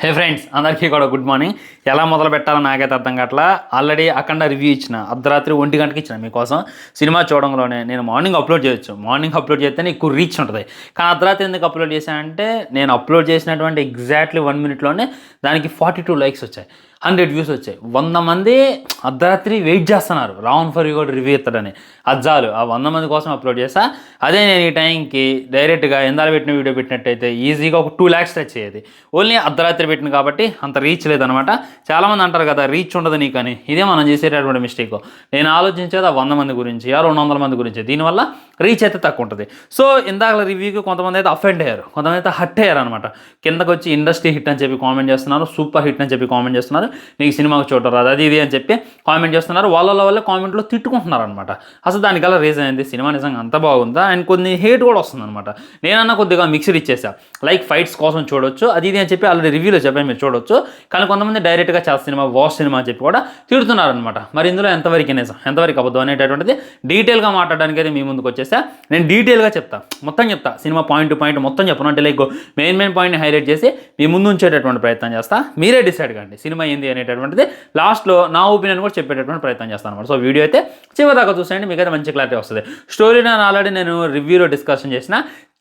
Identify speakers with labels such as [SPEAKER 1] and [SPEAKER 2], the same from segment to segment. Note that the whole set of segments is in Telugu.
[SPEAKER 1] హే ఫ్రెండ్స్, అందరికీ కూడా గుడ్ మార్నింగ్. ఎలా మొదలు పెట్టాలో నాకైతే అర్థం కావట్లా. ఆల్రెడీ అఖండ రివ్యూ ఇచ్చిన, అర్ధరాత్రి 1 గంటకి ఇచ్చిన మీకోసం. సినిమా చూడంలోనే నేను మార్నింగ్ అప్లోడ్ చేయొచ్చు, మార్నింగ్ అప్లోడ్ చేస్తే నీకు రీచ్ ఉంటుంది. కానీ అర్ధరాత్రి ఎందుకు అప్లోడ్ చేశానంటే, నేను అప్లోడ్ చేసినటువంటి ఎగ్జాక్ట్లీ 1 మినిట్లోనే దానికి 42 లైక్స్ వచ్చాయి, 100 వ్యూస్ వచ్చాయి. 100 మంది అర్ధరాత్రి వెయిట్ చేస్తున్నారు రావణ్ ఫర్ యూ కూడా రివ్యూ ఇస్తాడని. అజ్జాలు ఆ 100 మంది కోసం అప్లోడ్ చేస్తా. అదే నేను ఈ టైంకి డైరెక్ట్గా ఎందాలు పెట్టిన వీడియో పెట్టినట్టయితే ఈజీగా ఒక 2 lakhs టచ్ అయ్యేది. ఓన్లీ అర్ధరాత్రి పెట్టిన కాబట్టి అంత రీచ్ లేదనమాట. చాలామంది అంటారు కదా రీచ్ ఉండదు నీకు అని. ఇదే మనం చేసేటటువంటి మిస్టేక్. నేను ఆలోచించేది ఆ 100 మంది గురించి, 200 మంది గురించి. దీనివల్ల రీచ్ అయితే తక్కువ ఉంటుంది. సో ఇందాక రివ్యూకి కొంతమంది అయితే అఫెండ్ అయ్యారు, కొంతమంది అయితే హట్ అయ్యారు అనమాట. కిందకు వచ్చి ఇండస్ట్రీ హిట్ అని చెప్పి కామెంట్ చేస్తున్నారు, సూపర్ హిట్ అని చెప్పి కామెంట్ చేస్తున్నారు, నీకు సినిమాకు చూడరు అది ఇది అని చెప్పి కామెంట్ చేస్తున్నారు. వాళ్ళ కామెంట్లో తిట్టుకుంటున్నారు అనమాట. అసలు దానికల్లా రీజన్ ఏంది? సినిమా నిజంగా అంత బాగుందా? అండ్ కొన్ని హేట్ కూడా వస్తుంది అనమాట. నేనన్నా కొద్దిగా మిక్స్డ్ ఇచ్చేసా, లైక్ ఫైట్స్ కోసం చూడొచ్చు అది ఇది అని చెప్పి ఆల్రెడీ రివ్యూలో చెప్పాను, మీరు చూడొచ్చు. కానీ కొంతమంది డైరెక్ట్గా చాలా సినిమా వాష్ సినిమా అని చెప్పి కూడా తిడుతున్నారనమాట. మరి ఇందులో ఎంతవరకు నిజం ఎంతవరకు అబద్ధం అనేటటువంటిది డీటెయిల్గా మాట్లాడడానికి అయితే మీ ముందుకు వచ్చేసా. నేను డీటెయిల్గా చెప్తా, మొత్తం చెప్తా, సినిమా పాయింట్ టు పాయింట్ మొత్తం చెప్పను. అంటే లైక్ మెయిన్ పాయింట్ని హైలైట్ చేసి మీ ముందు ఉంచేటటువంటి ప్రయత్నం చేస్తా. మీరే డిసైడ్ కండి సినిమా ఏంది అనేటటువంటిది. లాస్ట్లో నా ఒపీనియన్ కూడా చెప్పేటటువంటి ప్రయత్నం చేస్తాను అనమాట. సో వీడియో అయితే చివరిదాకా చూసేయండి, మీకైతే మంచి క్లారిటీ వస్తుంది. స్టోరీ నేను ఆల్రెడీ నేను రివ్యూలో డిస్కషన్ చేసిన.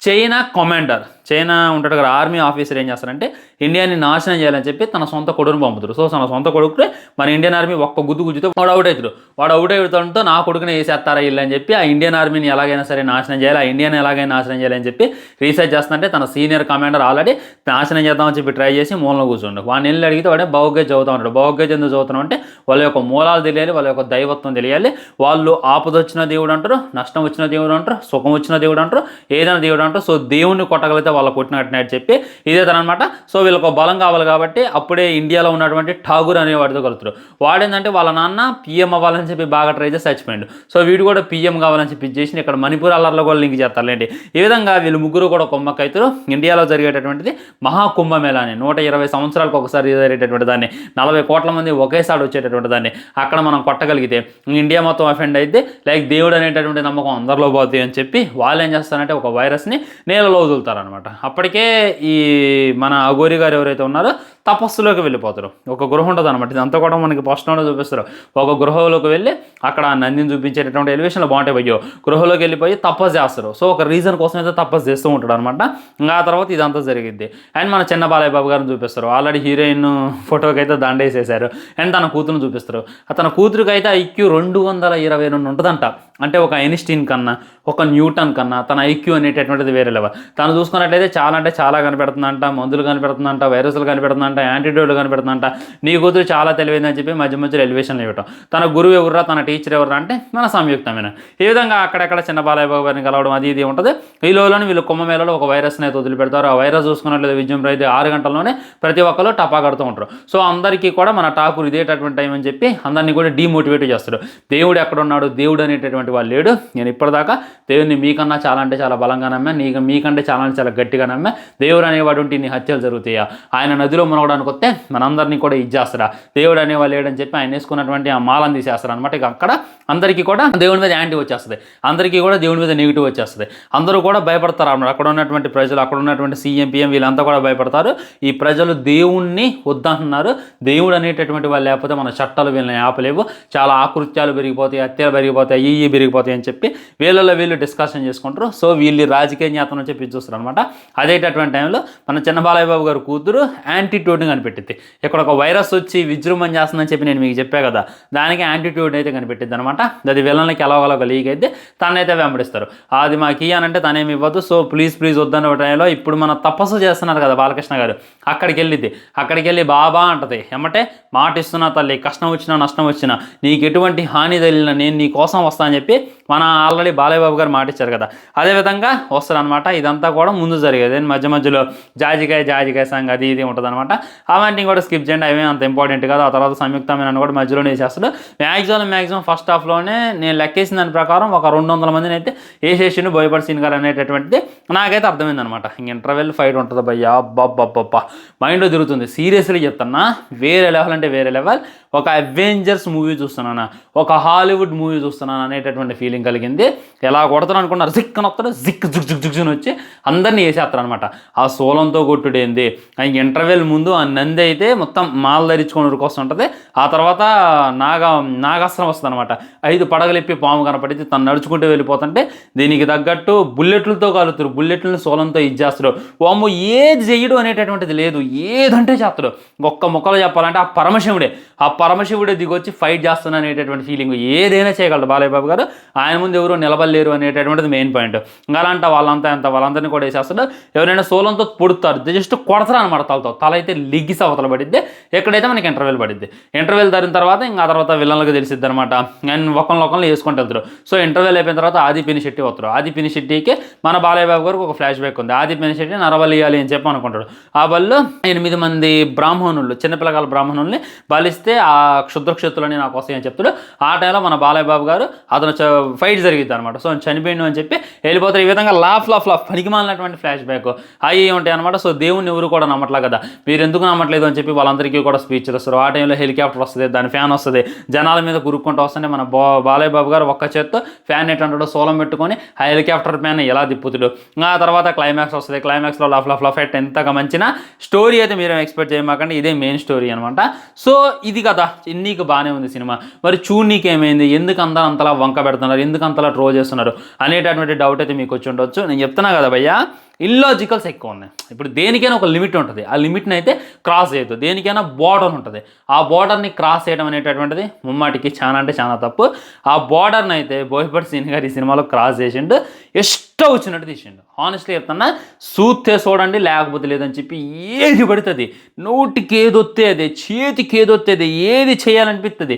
[SPEAKER 1] చైనా కమాండర్, చైనా ఉంటాడు కదా ఆర్మీ ఆఫీసర్, ఏం చేస్తారంటే ఇండియాని నాశనం చేయాలని చెప్పి తన సొంత కొడుకుని పంపుతారు. సో తన సొంత కొడుకునే మన ఇండియన్ ఆర్మీ ఒక్క గుద్దుతో వాడు అవుట్ అవుతాడు. వాడు అవుట్ అవుతాడంతో నా కొడుకునే వేసేస్తారా ఇల్లు అని చెప్పి ఆ ఇండియన్ ఆర్మీని ఎలాగైనా సరే నాశనం చేయాలి, ఆ ఇండియాని ఎలాగైనా నాశనం చేయాలని చెప్పి రీసెర్చ్ చేస్తుంటే తన సీనియర్ కమాండర్ ఆల్రెడీ నాశనం చేద్దామని చెప్పి ట్రై చేసి మూలంలో కూర్చుండు. వాడిని వెళ్ళి అడిగితే వాడే భగవద్గీత చదువుతూ ఉంటాడు. భగవద్గీత ఎందుకు చదువుతున్నాం అంటే వాళ్ళ యొక్క మూలాలు తెలియాలి, వాళ్ళ యొక్క దైవత్వం తెలియాలి. వాళ్ళు ఆపద వచ్చిన దేవుడు అంటారు, నష్టం వచ్చిన దేవుడు అంటారు, సుఖం వచ్చిన దేవుడు అంటారు, ఏదైనా దేవుడు అంటారు. సో దేవుణ్ణి కొట్టగలిగితే వాళ్ళు కొట్టినట్టు చెప్పి ఇదే తనమాట. సో వీళ్ళకు బలం కావాలి కాబట్టి అప్పుడే ఇండియాలో ఉన్నటువంటి ఠాగూర్ అనే వాడితో కలుగుతారు. వాడేందంటే వాళ్ళ నాన్న పీఎం అవ్వాలని చెప్పి బాగా ట్రై చేసి చచ్చిపోయాడు. సో వీడు కూడా పీఎం కావాలని చెప్పి చేసి ఇక్కడ మణిపూర్ అల్లర్లో కూడా లింక్ చేస్తారులేండి. ఈ విధంగా వీళ్ళు ముగ్గురు కూడా కుమ్మక్కైతారు. ఇండియాలో జరిగేటటువంటిది మహాకుంభమేళా అని 120 సంవత్సరాలకు ఒకసారి జరిగేటటువంటి దాన్ని, 40 కోట్ల మంది ఒకేసారి వచ్చేటటువంటి దాన్ని అక్కడ మనం కొట్టగలిగితే ఇండియా మొత్తం అఫెండ్ అయితే లైక్ దేవుడు అనేటటువంటి నమ్మకం అందరిలో పోతుంది అని చెప్పి వాళ్ళు ఏం చేస్తారంటే ఒక వైరస్ని నేలలో వదులుతారనమాట. అప్పటికే ఈ మన అఘోరి గారు ఎవరైతే ఉన్నారో తపస్సులోకి వెళ్ళిపోతారు. ఒక గృహం ఉంటుంది అనమాట. ఇదంతా కూడా మనకి పోస్టర్లో చూపిస్తారు. ఒక గృహంలోకి వెళ్ళి అక్కడ నందిని చూపించేటటువంటి ఎలివేషన్లో బాగుంటాయి. పోయో గృహంలోకి వెళ్ళిపోయి తపస్సు చేస్తారు. సో ఒక రీజన్ కోసం అయితే తపస్సు చేస్తూ ఉంటాడు అనమాట. ఇంకా ఆ తర్వాత ఇదంతా జరిగింది. అండ్ మన చిన్న బాలయ్య బాబు గారిని చూపిస్తారు. ఆల్రెడీ హీరోయిన్ ఫోటోకి అయితే దండేసేసారు. అండ్ తన కూతురుని చూపిస్తారు. తన కూతురికి అయితే ఐక్యూ 222 ఉంటుందంట. అంటే ఒక ఐన్స్టీన్ కన్నా, ఒక న్యూటన్ కన్నా తన ఐక్యూ అనేటటువంటిది వేరే లెవెల్. తను చూసుకున్నట్లయితే చాలా అంటే చాలా కనిపెడుతుందంట, మందులు కనిపెడుతుందంట, వైరస్లు కనిపెడుతుందంట, యాంటీడోట్లు కనిపెడుతుందంట. నీ కూతురు చాలా తెలివైందని చెప్పి మధ్యలో ఎలివేషన్లు ఇవ్వటం. తన గురువు ఎవర్రా, తన టీచర్ ఎవర్రా అంటే మన సంయుక్తమైన. ఈ విధంగా అక్కడెక్కడ చిన్న బాలయ్య బాబు గారిని కలవడం అది ఇది ఉంటుంది. ఈ లోలోనే వీళ్ళు కుంభమేళలో ఒక వైరస్ని అయితే వదిలిపెడతారు. ఆ వైరస్ చూసుకున్నట్లయితే విజయం అయితే 6 గంటల్లోనే ప్రతి ఒక్కరు టపా కడుతూ ఉంటారు. సో అందరికీ కూడా మన ఠాకూర్ ఇదేటటువంటి టైం అని చెప్పి అందరినీ కూడా డీమోటివేట్ చేస్తాడు. దేవుడు ఎక్కడున్నాడు, దేవుడు అనేటటువంటి వాళ్ళు లేడు. నేను ఇప్పటిదాకా దేవుడిని మీకన్నా చాలా అంటే చాలా బలంగా నమ్మా, మీకంటే చాలా అంటే చాలా గట్టిగా నమ్మా. దేవుడు అనేవాడు ఉంటే ఇన్ని హత్యలు జరుగుతాయా? ఆయన నదిలో మునగడానికి వస్తే మనందరినీ కూడా ఇచ్చేస్తారా? దేవుడు అనేవాళ్ళు లేడని చెప్పి ఆయన వేసుకున్నటువంటి ఆ మాలను తీసేస్తారు అనమాట. ఇక అక్కడ అందరికీ కూడా దేవుడి మీద యాంటీ వచ్చేస్తుంది, అందరికీ కూడా దేవుడి మీద నెగిటివ్ వచ్చేస్తుంది. అందరూ కూడా భయపడతారు అన్నమాట. అక్కడ ఉన్నటువంటి ప్రజలు, అక్కడ ఉన్నటువంటి సీఎం పిఎం వీళ్ళంతా కూడా భయపడతారు. ఈ ప్రజలు దేవుణ్ణి వద్దంటున్నారు. దేవుడు అనేటటువంటి వాళ్ళు లేకపోతే మన చట్టాలు వీళ్ళని ఆపలేవు. చాలా ఆకృత్యాలు పెరిగిపోతాయి, హత్యలు పెరిగిపోతాయి, ఇవి పెరిగిపోతాయి అని చెప్పి వీళ్ళలో వీళ్ళు డిస్కషన్ చేసుకుంటారు. సో వీళ్ళు రాజకీయ జ్ఞాతం చెప్పి చూస్తారు అనమాట. అదేటటువంటి టైంలో మన చిన్న బాలయ్య బాబు గారు కూతురు యాంటీట్యూడ్ని కనిపెట్టింది. ఇక్కడ ఒక వైరస్ వచ్చి విజృంభణ చేస్తుందని చెప్పి నేను మీకు చెప్పా కదా, దానికి యాంటీట్యూడ్ అయితే కనిపెట్టింది అనమాట. అది విలన్లకి ఎలాగోలాగ లీక్ అయితే తనైతే వెంబడిస్తారు. అది మాకు ఇయ్యానంటే తనేమి ఇవ్వదు. సో ప్లీజ్ వద్దన్న టైంలో ఇప్పుడు మన తపస్సు చేస్తున్నారు కదా బాలకృష్ణ గారు, అక్కడికి వెళ్ళి బాబా అంటది. ఏమంటే మాట ఇస్తున్నా తల్లి, కష్టం వచ్చినా నష్టం వచ్చినా నీకు ఎటువంటి హాని తెలియనా నేను నీ కోసం వస్తా అని చెప్పి మన ఆల్రెడీ బాలయ్య బాబు గారు మాట ఇచ్చారు కదా, అదేవిధంగా వస్తారనమాట. ఇదంతా కూడా ముందు జరిగేది. మధ్యలో జాజికాయ సాంగ్ అది ఇది ఉంటుంది అనమాట. అవన్నీ కూడా స్కిప్ చేయండి, అవి అంత ఇంపార్టెంట్ కాదు. ఆ తర్వాత సంయుక్తమైన కూడా మధ్యలోనే వేసేస్తాడు. మ్యాక్సిమం ఫస్ట్ హాఫ్లోనే నేను లెక్కేసిన దాని ప్రకారం ఒక 200 మందిని అయితే వేసేసిండు బోయపాటి సీన్ గారు అనేటటువంటిది నాకైతే అర్థమైంది అనమాట. ఇంక ఇంటర్వెల్ ఫైట్ ఉంటుంది భయ్యా, అబ్బబ్బబ్బబ్బా మైండ్లో తిరుగుతుంది. సీరియస్లీ చెప్తున్నా, వేరే లెవెల్ అంటే వేరే లెవెల్. ఒక అవెంజర్స్ మూవీ చూస్తున్నానా, ఒక హాలీవుడ్ మూవీ చూస్తున్నాను అనేటటువంటి ఫీలింగ్ కలిగింది. ఎలా కొడతాను అనుకున్నారు, జిక్ అని వస్తాడు, జిక్ జిక్ జిక్ జిక్ అని వచ్చి అందరినీ వేసేస్తారు అనమాట. ఆ సోలంతో కొట్టుడేంది, ఇంటర్వెల్ ముందు ఆ నంది అయితే మొత్తం మాల ధరించుకొని ఉరికొస్తుంటుంది. ఆ తర్వాత నాగాస్త్రం వస్తుంది అనమాట. 5 పడగలిప్పి పాము కనపడింది, తను నడుచుకుంటూ వెళ్ళిపోతుంటే దీనికి తగ్గట్టు బుల్లెట్లతో కాలుతారు, బుల్లెట్లను సోలంతో ఇచ్చేస్తాడు. వాము ఏది చెయ్యడు అనేటటువంటిది లేదు, ఏదంటే చేస్తాడు. ఒక్క ముక్కలో చెప్పాలంటే ఆ పరమశివుడే దిగొచ్చి ఫైట్ చేస్తున్నా అనేటటువంటి ఫీలింగ్. ఏదైనా చేయగలడు బాలయ్య బాబు గారు. ఆయన ముందు ఎవరు నిలబడలేరు అనేటటువంటిది మెయిన్ పాయింట్. అలాంటి వాళ్ళందరినీ కూడా వేసేస్తాడు. ఎవరైనా సోలంతో పొడుతారు, జస్ట్ కొడతారు అనమాట తలతో. తల అయితే లిగ్గిసి అవతల పడిద్ది. ఎక్కడైతే మనకి ఇంటర్వెల్ పడిద్ది. ఇంటర్వెల్ దారిన తర్వాత ఇంకా తర్వాత విలన్లకు తెలిసిద్ది అనమాట. అండ్ ఒకళ్ళు వేసుకుంటూ వెళ్తారు. సో ఇంటర్వెల్ అయిపోయిన తర్వాత ఆది పినిశెట్టి వస్తారు. ఆది పినిశెట్టికి మన బాలయ్య బాబు గారికి ఒక ఫ్లాష్ బ్యాక్ ఉంది. ఆది పినిశెట్టి నరబలియాలి అని చెప్పి అనుకుంటాడు. ఆ బల్లో 8 మంది బ్రాహ్మణులు, చిన్నపిల్లగాల బ్రాహ్మణుల్ని బలిస్తే ఆ క్షుద్రక్షతులని నాకు వస్తాయి అని చెప్తాడు. ఆ టైంలో మన బాలయ్య బాబు గారు అతను ఫైట్ జరిగిద్ది అనమాట. సో చనిపోయిండు అని చెప్పి వెళ్ళిపోతారు. ఈ విధంగా లాఫ్ పనికిమాలినటువంటి ఫ్లాష్ బ్యాక్ అవి ఉంటాయి అనమాట. సో దేవుణ్ణి ఎవరు కూడా నమ్మట్లే కదా, మీరు ఎందుకు నమ్మట్లేదు అని చెప్పి వాళ్ళందరికీ కూడా స్పీచ్ ఇస్తారు. ఆ టైంలో హెలికాప్టర్ వస్తుంది, దాని ఫ్యాన్ వస్తుంది, జనాల మీద గురుక్కుంటూ వస్తుంటే మన బాలయ్య బాబు గారు ఒక్క చేత్తో ఫ్యాన్ ఏంటంటాడో సోలం పెట్టుకొని ఆ హెలికాప్టర్ ఫ్యాన్ ఎలా తిప్పుతాడు. ఆ తర్వాత క్లైమాక్స్ వస్తుంది. క్లైమాక్స్లో లాఫ్ ఎట్ ఎంతగా మంచిన స్టోరీ అయితే మీరు ఎక్స్పెక్ట్ చేయమాకండి, ఇదే మెయిన్ స్టోరీ అనమాట. సో ఇది కదా నీకు బాగానే ఉంది సినిమా, మరి చూడనీకి ఏమైంది, ఎందుకు అందరూ అంతలా వంక పెడుతున్నారు, ఎందుకు అంతలా ట్రోల్ చేస్తున్నారు అనేటటువంటి డౌట్ అయితే మీకు వచ్చి ఉండొచ్చు. నేను చెప్తున్నా కదా భయ్యా, ఇల్లాజికల్స్ ఎక్కువ ఉన్నాయి. ఇప్పుడు దేనికైనా ఒక లిమిట్ ఉంటుంది, ఆ లిమిట్ని అయితే క్రాస్ చేయొద్దు. దేనికైనా బార్డర్ ఉంటుంది, ఆ బార్డర్ని క్రాస్ చేయడం అనేటటువంటిది ముమ్మాటికి చాలా అంటే చాలా తప్పు. ఆ బార్డర్ని అయితే బోయపాటి శ్రీను గారు ఈ సినిమాలో క్రాస్ చేసిండు, ఇష్టం వచ్చినట్టు తీసిండు. హానెస్ట్లీ చెప్తున్నా, చూస్తే చూడండి లేకపోతే లేదని చెప్పి ఏది పడుతుంది, నోటికి ఏదొత్తే అదే, చేతికి ఏదొత్తే అదే, ఏది చేయాలనిపిస్తుంది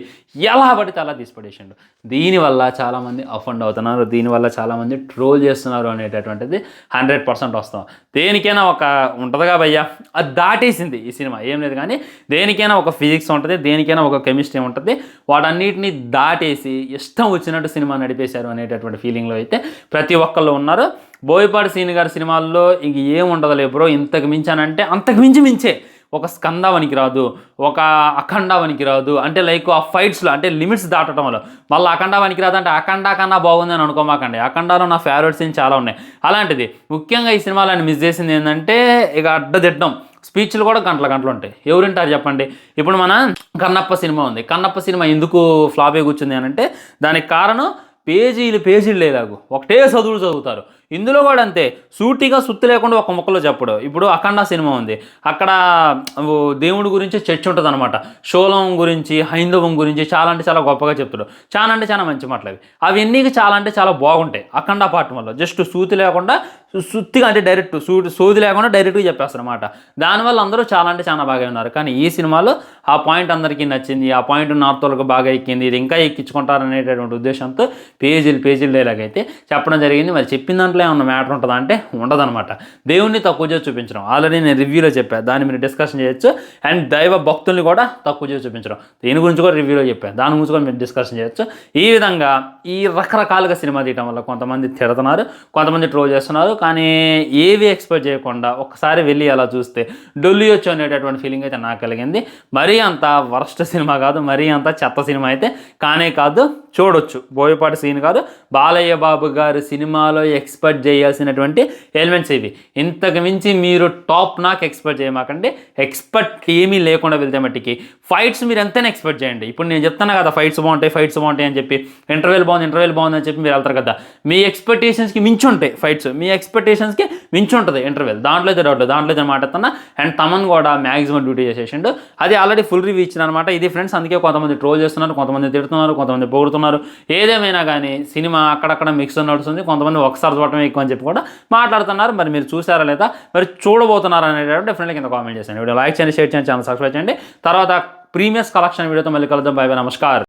[SPEAKER 1] ఎలా పడితే అలా తీసిపడేసిండు. దీనివల్ల చాలామంది అఫెండ్ అవుతున్నారు, దీనివల్ల చాలామంది ట్రోల్ చేస్తున్నారు అనేటటువంటిది 100% వస్తాం. దేనికైనా ఒక ఉంటుందిగా భయ్యా, అది దాటేసింది ఈ సినిమా. ఏం లేదు కానీ దేనికైనా ఒక ఫిజిక్స్ ఉంటుంది, దేనికైనా ఒక కెమిస్ట్రీ ఉంటుంది. వాటన్నిటిని దాటేసి ఇష్టం వచ్చినట్టు సినిమా నడిపేశారు అనేటటువంటి ఫీలింగ్లో అయితే ప్రతి ఒక్కళ్ళు ఉన్నారు. బోయపాటి శ్రీను గారి సినిమాల్లో ఇంక ఏం ఉండదులే బ్రో, ఇంతకు మించానంటే అంతకు మించే ఒక స్కంద వనికి రాదు, ఒక అఖండ వనికి రాదు. అంటే లైక్ ఆ ఫైట్స్లో అంటే లిమిట్స్ దాటడం వల్ల మళ్ళీ అఖండ వనికి రాదు అంటే అఖండ కన్నా బాగుంది అని అనుకోమాకండి. అఖండాలో నా ఫేవరెట్ సీన్ చాలా ఉన్నాయి. అలాంటిది ముఖ్యంగా ఈ సినిమాలో ఆయన మిస్ చేసింది ఏంటంటే ఇక అడ్డదిడ్డం స్పీచ్లు కూడా గంటలు ఉంటాయి. ఎవరింటారు చెప్పండి. ఇప్పుడు మన కన్నప్ప సినిమా ఉంది. కన్నప్ప సినిమా ఎందుకు ఫ్లాప్ అయి కూర్చుంది అని అంటే దానికి కారణం పేజీలు లేదాగు ఒకటే చదువుతారు. ఇందులో కూడా అంతే, సూటిగా సుత్తి లేకుండా ఒక ముక్కలో చెప్పడు. ఇప్పుడు అఖండ సినిమా ఉంది, అక్కడ దేవుడి గురించి చర్చ ఉంటుంది అనమాట. శూలం గురించి, హైందవం గురించి చాలా అంటే చాలా గొప్పగా చెప్తాడు. చాలా అంటే చాలా మంచి మాటలు అవి. అవన్నీ చాలా అంటే చాలా బాగుంటాయి అఖండ పార్ట్ వల్ల. జస్ట్ సూతి లేకుండా సుత్తిగా అంటే డైరెక్ట్ సోది లేకుండా డైరెక్ట్గా చెప్పేస్తారు అనమాట. దానివల్ల అందరూ చాలా అంటే చాలా బాగా ఉన్నారు. కానీ ఈ సినిమాలో ఆ పాయింట్ అందరికీ నచ్చింది, ఆ పాయింట్ నార్తోళ్ళకు బాగా ఎక్కింది, ఇది ఇంకా ఎక్కించుకుంటారు అనేటటువంటి ఉద్దేశంతో పేజీలు డైలాగ్ అయితే చెప్పడం జరిగింది. మరి చెప్పిన దాంట్లో ఏమన్నా మ్యాటర్ ఉంటుందా అంటే ఉండదన్నమాట. దేవుణ్ణి తక్కువ చేసి చూపించడం ఆల్రెడీ నేను రివ్యూలో చెప్పాను, దాన్ని మీరు డిస్కషన్ చేయొచ్చు. అండ్ దైవ భక్తుల్ని కూడా తక్కువ చేసి చూపించడం దీని గురించి కూడా రివ్యూలో చెప్పాను, దాని గురించి కూడా మీరు డిస్కషన్ చేయొచ్చు. ఈ విధంగా ఈ రకరకాలుగా సినిమా తీయడం వల్ల కొంతమంది తిడుతున్నారు, కొంతమంది ట్రోల్ చేస్తున్నారు. కానీ ఏవి ఎక్స్పెక్ట్ చేయకుండా ఒక్కసారి వెళ్ళి అలా చూస్తే డొల్లియొచ్చు అనేటటువంటి ఫీలింగ్ అయితే నాకు కలిగింది. మరీ అంత వర్స్ట్ సినిమా కాదు, మరీ అంత చెత్త సినిమా అయితే కానే కాదు, చూడొచ్చు. బోయపాటి శ్రీను గారు బాలయ్య బాబు గారు సినిమాలో ఎక్స్పెక్ట్ చేయాల్సినటువంటి ఎలిమెంట్స్ ఇవి. ఇంతకు మించి మీరు టాప్ నాక్ ఎక్స్పెక్ట్ చేయమాకండి. ఎక్స్పెక్ట్ ఏమీ లేకుండా వెళ్తే మట్టికి ఫైట్స్ మీరు ఎంతైనా ఎక్స్పెక్ట్ చేయండి. ఇప్పుడు నేను చెప్తాను కదా ఫైట్స్ బాగుంటాయి అని చెప్పి, ఇంటర్వెల్ బాగుంది అని చెప్పి మీరు వెళ్తారు కదా, మీ ఎక్స్పెక్టేషన్స్కి మించి ఉంటాయి ఫైట్స్, మీ ఎక్స్పెక్టేషన్స్కి మించి ఉంటుంది ఇంటర్వెల్. దాంట్లో అయితే డౌట్, దాంట్లో అయితే మాట్లాడుతున్నా. అండ్ తమన్ కూడా మ్యాక్సిమం డ్యూటీ చేసేసిండు, అది ఆల్రెడీ ఫుల్ రివ్యూ ఇచ్చిన అనమాట. ఇది ఫ్రెండ్స్, అందుకే కొంతమంది ట్రోల్ చేస్తున్నారు, కొంతమంది తిడుతున్నారు, కొంతమంది పొగుడుతున్నారు. ఏదేమైనా కానీ సినిమా అక్కడక్కడ మిక్స్ నడుస్తుంది. కొంతమంది ఒకసారి చూడటం ఎక్కువ అని చెప్పి కూడా మాట్లాడుతున్నారు. మరి మీరు చూసారా లేదా, మరి చూడబోతున్నారా అనేటువంటి డెఫినెట్లీ కింద కామెంట్ చేయండి. వీడియో లైక్ చేయండి, షేర్ చేయండి, ఛానల్ సబ్స్క్రైబ్ చేయండి. తర్వాత ప్రీమియస్ కలెక్షన్ వీడియోతో మళ్ళీ కలుద్దాం. బై బై, నమస్కారం.